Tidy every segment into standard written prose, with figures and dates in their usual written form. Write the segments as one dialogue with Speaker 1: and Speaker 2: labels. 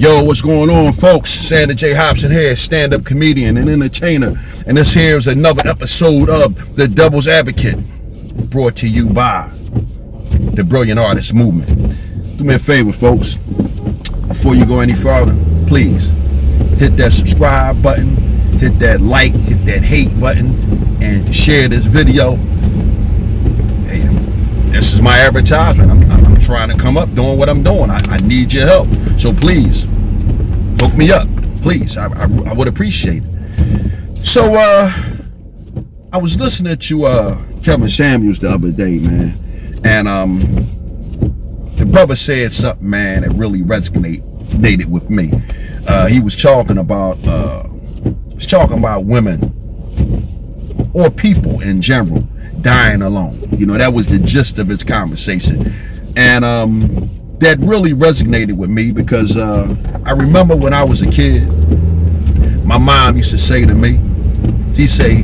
Speaker 1: Yo, what's going on, folks? Sandra J. Hobson here, stand-up comedian and entertainer. And this here is another episode of The Devil's Advocate, brought to you by the Brilliant Artist Movement. Do me a favor, folks. Before you go any further, please hit that subscribe button, hit that like, hit that hate button, and share this video. Hey, this is my advertisement. I'm trying to come up doing what I'm doing. I need your help. So please, hook me up. Please, I would appreciate it. So, I was listening to Kevin Samuels the other day, man. And the brother said something, man, that really resonated with me. He was talking about women or people in general dying alone. You know, that was the gist of his conversation. And that really resonated with me because I remember when I was a kid, my mom used to say to me, she'd say,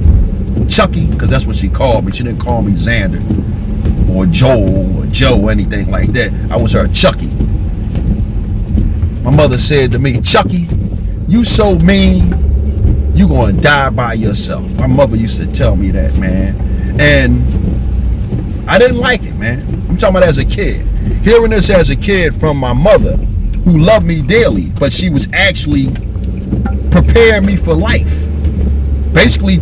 Speaker 1: Chucky, because that's what she called me. She didn't call me Xander or Joel or Joe or anything like that. I was her Chucky. My mother said to me, Chucky, you so mean, you gonna die by yourself. My mother used to tell me that, man. And I didn't like it, man. I'm talking about as a kid. Hearing this as a kid from my mother, who loved me dearly, but she was actually preparing me for life. Basically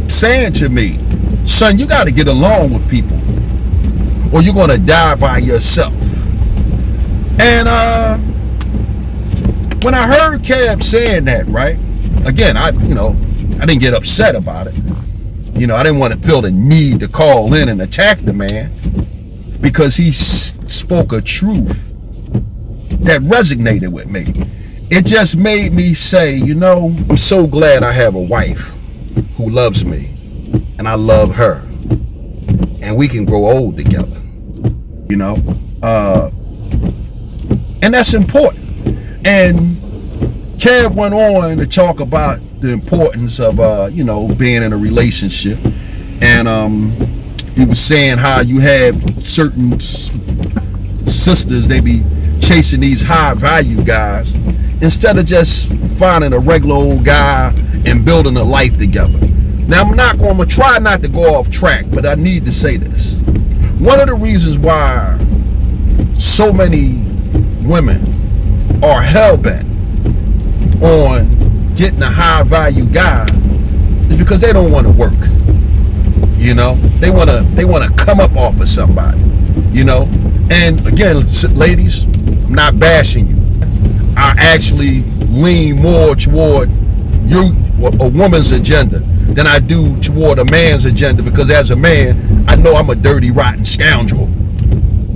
Speaker 1: saying to me, son, you got to get along with people or you're going to die by yourself. And when I heard Kev saying that, right, again, I didn't get upset about it. You know, I didn't want to feel the need to call in and attack the man because he spoke a truth that resonated with me. It just made me say, you know, I'm so glad I have a wife who loves me and I love her and we can grow old together, you know, and that's important. And Kev went on to talk about the importance of being in a relationship, and he was saying how you have certain sisters, they be chasing these high value guys instead of just finding a regular old guy and building a life together. Now I'm gonna try not to go off track, but I need to say this. One of the reasons why so many women are hell-bent on getting a high value guy is because they don't want to work. You know, they want to come up off of somebody, you know. And again, ladies, I'm not bashing you. I actually lean more toward a woman's agenda than I do toward a man's agenda, because as a man, I know I'm a dirty, rotten scoundrel.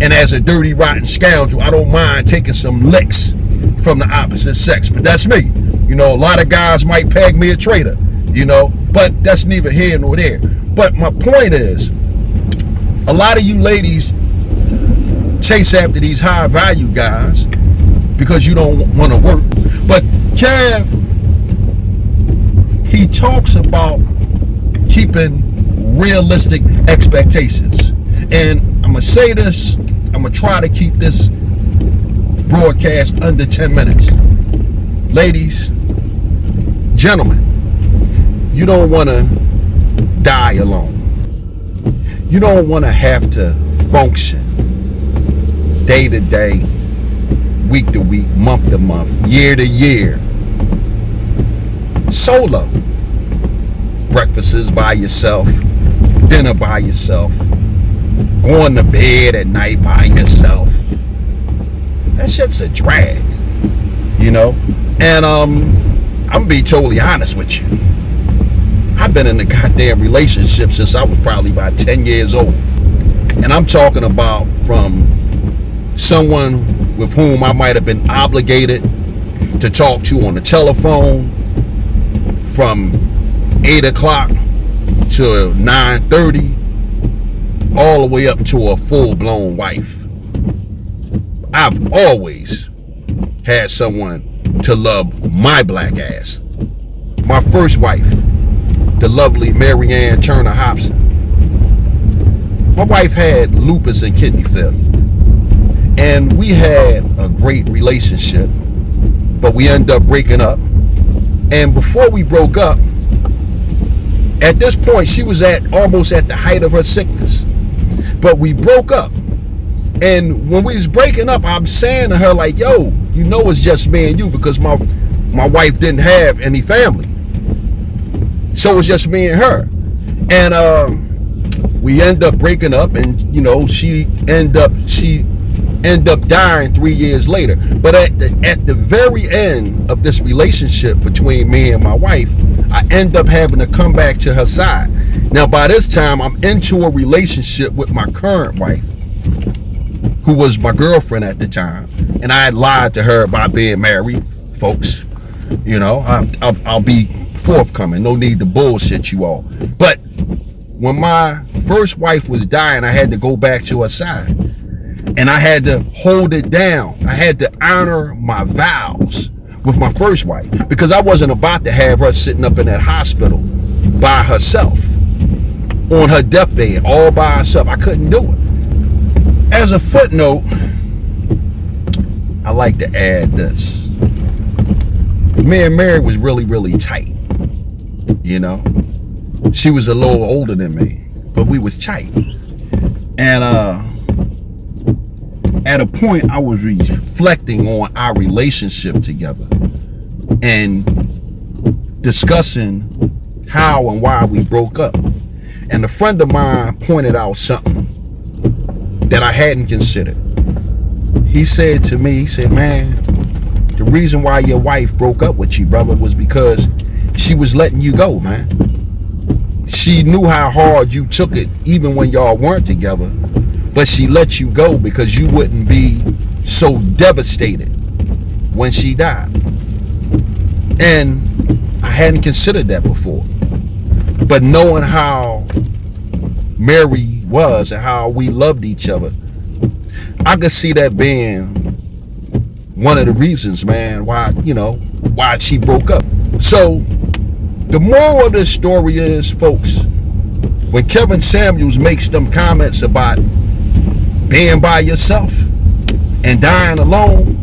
Speaker 1: And as a dirty, rotten scoundrel, I don't mind taking some licks from the opposite sex. But that's me. You know, a lot of guys might peg me a traitor, you know, but that's neither here nor there. But my point is, a lot of you ladies chase after these high value guys because you don't want to work. But Kev, he talks about keeping realistic expectations. And I'm going to say this, I'm going to try to keep this broadcast under 10 minutes. Ladies, gentlemen, you don't want to die alone. You don't want to have to function day to day, week to week, month to month, year to year, solo. Breakfasts by yourself, dinner by yourself, going to bed at night by yourself. That shit's a drag, you know. And I'm gonna be totally honest with you. I've been in a goddamn relationship since I was probably about 10 years old. And I'm talking about from someone with whom I might have been obligated to talk to on the telephone from 8 o'clock to 9:30, all the way up to a full-blown wife. I've always had someone to love my black ass. My first wife, the lovely Mary Ann Turner Hobson. My wife had lupus and kidney failure. And we had a great relationship but we ended up breaking up. And before we broke up, at this point, she was almost at the height of her sickness. But we broke up. And when we was breaking up, I'm saying to her, like, yo, you know it's just me and you, because my wife didn't have any family. So it's just me and her. And we end up breaking up, and you know, she end up dying 3 years later. But at the very end of this relationship between me and my wife, I end up having to come back to her side. Now by this time, I'm into a relationship with my current wife, who was my girlfriend at the time, and I had lied to her about being married, folks. You know, I'll be forthcoming. No need to bullshit you all. But when my first wife was dying, I had to go back to her side, and I had to hold it down. I had to honor my vows with my first wife, because I wasn't about to have her sitting up in that hospital by herself on her deathbed, all by herself. I couldn't do it. As a footnote, I like to add this. Me and Mary was really, really tight. You know, she was a little older than me, but we was tight. And at a point, I was reflecting on our relationship together and discussing how and why we broke up. And a friend of mine pointed out something that I hadn't considered. He said to me, he said, man, the reason why your wife broke up with you, brother, was because she was letting you go, man. She knew how hard you took it, even when y'all weren't together, but she let you go because you wouldn't be so devastated when she died. And I hadn't considered that before. But knowing how Mary was and how we loved each other, I could see that being one of the reasons, man, why she broke up. So the moral of this story is, folks, when Kevin Samuels makes them comments about being by yourself and dying alone,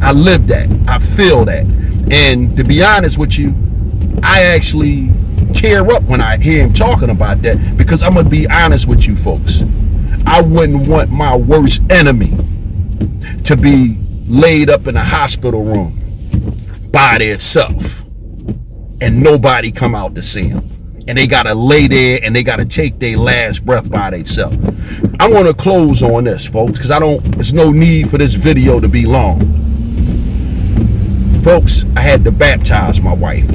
Speaker 1: I live that. I feel that. And to be honest with you, I actually tear up when I hear him talking about that, because I'm going to be honest with you folks. I wouldn't want my worst enemy to be laid up in a hospital room by themselves and nobody come out to see him. And they got to lay there and they got to take their last breath by themselves. I want to close on this, folks, because there's no need for this video to be long. Folks, I had to baptize my wife,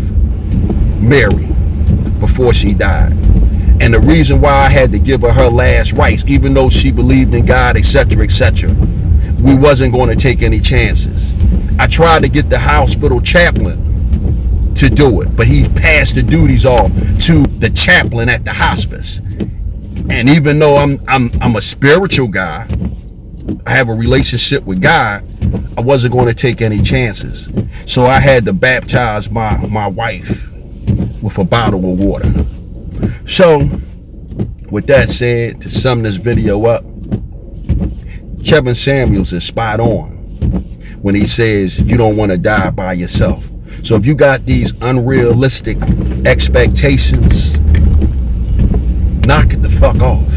Speaker 1: Mary, before she died. And the reason why I had to give her last rites, even though she believed in God, etc., etc., we wasn't going to take any chances. I tried to get the hospital chaplain to do it, but he passed the duties off to the chaplain at the hospice. And even though I'm a spiritual guy, I have a relationship with God, I wasn't going to take any chances. So I had to baptize my wife with a bottle of water. So with that said, to sum this video up, Kevin Samuels is spot on when he says you don't want to die by yourself. So if you got these unrealistic expectations, knock it the fuck off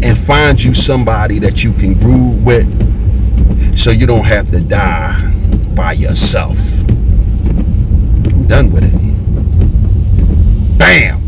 Speaker 1: and find you somebody that you can groove with, so you don't have to die by yourself. I'm done with it. Bam!